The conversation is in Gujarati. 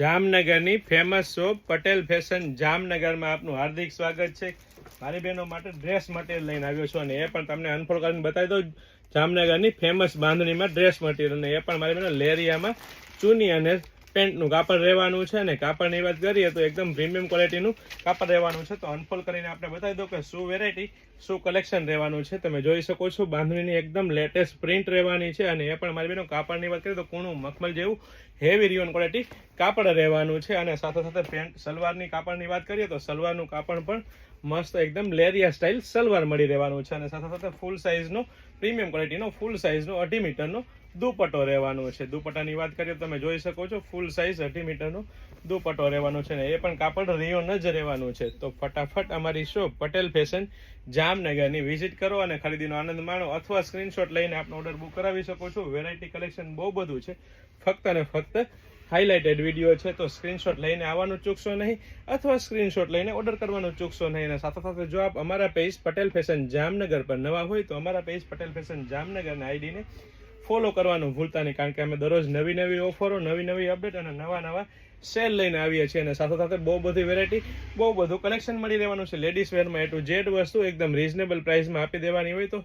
જામનગરની ફેમસ શોપ પટેલ ફેશન જામનગરમાં આપનું હાર્દિક સ્વાગત છે. મારી બહેનો માટે ડ્રેસ મટીરિયલ લઈને આવ્યો છું અને એ પણ તમને અનફોલ્ડ કરીને બતાવી દઉં. જામનગરની ફેમસ બાંધણીમાં ડ્રેસ મટીરિયલ અને એ પણ મારી બહેનો લેરિયામાં ચૂની અને પેન્ટનું કાપડ રહેવાનું છે. અને કાપડની વાત કરીએ તો એકદમ પ્રીમિયમ ક્વોલિટીનું કાપડ રહેવાનું છે. તો અનફોલ્ડ કરીને આપણે બતાવી દઉં કે શું વેરાયટી શું કલેક્શન રહેવાનું છે. તમે જોઈ શકો છો બાંધણીની એકદમ લેટેસ્ટ પ્રિન્ટ રહેવાની છે. અને એ પણ મારી બહેનો કાપડની વાત કરીએ તો કૂણું મખમલ જેવું હેવી રિયોન ક્વોલિટી કાપડ રહેવાનું છે. અને સાથે સાથે પેન્ટ સલવારની કાપડની વાત કરીએ તો સલવારનું કાપડ પણ મસ્ત એકદમ લેરિયા સ્ટાઇલ સલવાર મળી રહેવાનું છે. અને સાથે સાથે ફૂલ સાઇઝનો પ્રીમિયમ ક્વોલિટીનો ફૂલ સાઇઝનો 2.5 મીટરનો દુપટ્ટો રહેવાનો છે. દુપટ્ટાની વાત કરીએ તો તમે જોઈ શકો છો ફૂલ સાઇઝ 2.5 મીટરનો દુપટ્ટો રહેવાનો છે. ને એ પણ કાપડ રિયોન જ રહેવાનું છે. તો ફટાફટ અમારી શોપ પટેલ ફેશન જામનગરની વિઝિટ કરો અને ખરીદીનો આનંદ માણો, અથવા સ્ક્રીનશોટ લઈને આપનો ઓર્ડર બુક કરાવી શકો છો. વેરાયટી કલેક્શન બહુ બધું છે, ફક્ત અને ફક્ત હાઇલાઇટેડ વિડીયો છે. તો સ્ક્રીનશોટ લઈને આવવાનું ચૂકશો નહીં, અથવા સ્ક્રીનશોટ લઈને ઓર્ડર કરવાનું ચૂકશો નહીં. અને સાથે સાથે જો આપ અમારા પેજ પટેલ ફેશન જામનગર પર નવા હોય તો અમારા પેજ પટેલ ફેશન જામનગરના આઈડીને ફોલો કરવાનું ભૂલતા નહીં, કારણ કે અમે દરરોજ નવી નવી ઓફરો, નવી નવી અપડેટ અને નવા નવા સેલ લઈને આવીએ છીએ. અને સાથે સાથે બહુ બધી વેરાયટી, બહુ બધું કલેક્શન મળી રહેવાનું છે. લેડીઝ વેરમાં A to Z વસ્તુ એકદમ રીઝનેબલ પ્રાઇસમાં આપી દેવાની હોય તો